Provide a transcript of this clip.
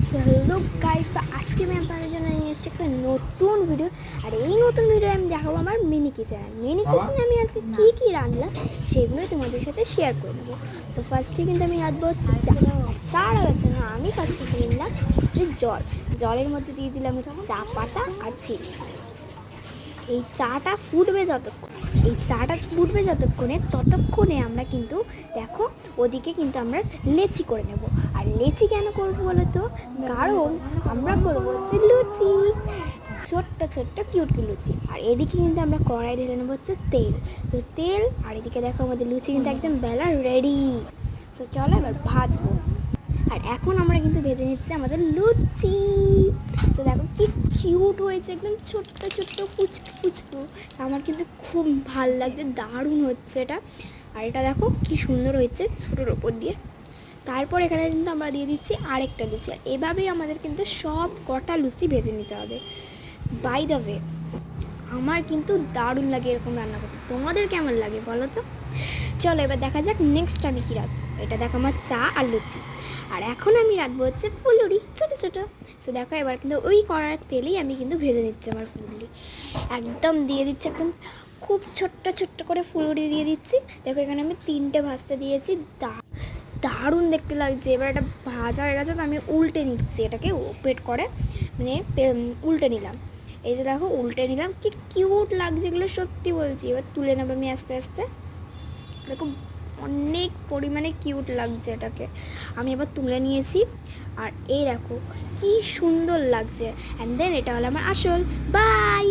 So hello guys, তো আজকে আমি আপনাদের জন্য নিয়ে এসেছি একটা নতুন ভিডিও। আর এই নতুন ভিডিও আমি দেখাবো আমার মিনি কিচেনে আমি আজকে কী কী রান্নাম সেগুলোই তোমাদের সাথে শেয়ার করে নেবো। সো ফার্স্টে কিন্তু আমি রাঁধবো হচ্ছে চা রাখার জন্য আমি ফার্স্টে নিলাম যে জলের মধ্যে দিয়ে দিলাম হচ্ছে চা পাতা আর চিনি। এই চাটা ফুটবে যতক্ষণে ততক্ষণে আমরা কিন্তু দেখো ওদিকে কিন্তু আমরা লেচি করে নেব। আর লেচি কেন করবো বলো তো? কারণ আমরা করবো হচ্ছে লুচি, ছোট্ট ছোট্ট কিউট লুচি। আর এদিকে কিন্তু আমরা কড়াই ঢেলে নেবো হচ্ছে তেল। আর এদিকে দেখো আমাদের লুচি কিন্তু একদম বেলা রেডি। তো চলো এবার ভাজবো। আর এখন আমরা কিন্তু ভেজে নিচ্ছি আমাদের লুচি। তো দেখো কি কিউট হয়েছে, একদম ছোট্ট ছোট্ট পুচকু। আমার কিন্তু খুব ভাল লাগছে, দারুণ হচ্ছে এটা। আর এটা দেখো কি সুন্দর হয়েছে ছোটোর ওপর দিয়ে। তারপর এখানে কিন্তু আমরা দিয়ে দিচ্ছি আরেকটা লুচি। আর এভাবেই আমাদের কিন্তু সব কটা লুচি ভেজে নিতে হবে। বাই দ্য ওয়ে, আমার কিন্তু দারুণ লাগে এরকম রান্না করতে। তোমাদের কেমন লাগে বলো তো? চলো এবার দেখা যাক নেক্সট আমি কী রাখবো। এটা দেখো আমার চা আর লুচি। আর এখন আমি রাখবো হচ্ছে ফুলুরি ছোটো ছোটো। সো দেখো এবার কিন্তু ওই কড়ার তেলেই আমি কিন্তু ভেজে নিচ্ছি আমার ফুলুরি। একদম দিয়ে দিচ্ছি, একদম খুব ছোট্ট ছোট্ট করে ফুলুরি দিয়ে দিচ্ছি। দেখো এখানে আমি 3টে ভাজতে দিয়েছি, দারুণ দেখতে লাগছে। এবার এটা ভাজা হয়ে গেছে, তো আমি উল্টে নিচ্ছি এটাকে পেট করে, মানে উল্টে নিলাম। এই যে দেখো উল্টে নিলাম, কি কিউট লাগছে এগুলো, সত্যি বলছি। এবার তুলে নেবো আমি আস্তে আস্তে। দেখো অনেক পরিমাণে কিউট লাগছে এটাকে। আমি এবার তুলে নিয়েছি। আর এই দেখো কি সুন্দর লাগছে। অ্যান্ড দেন এটা হলো আমার আসল। বাই।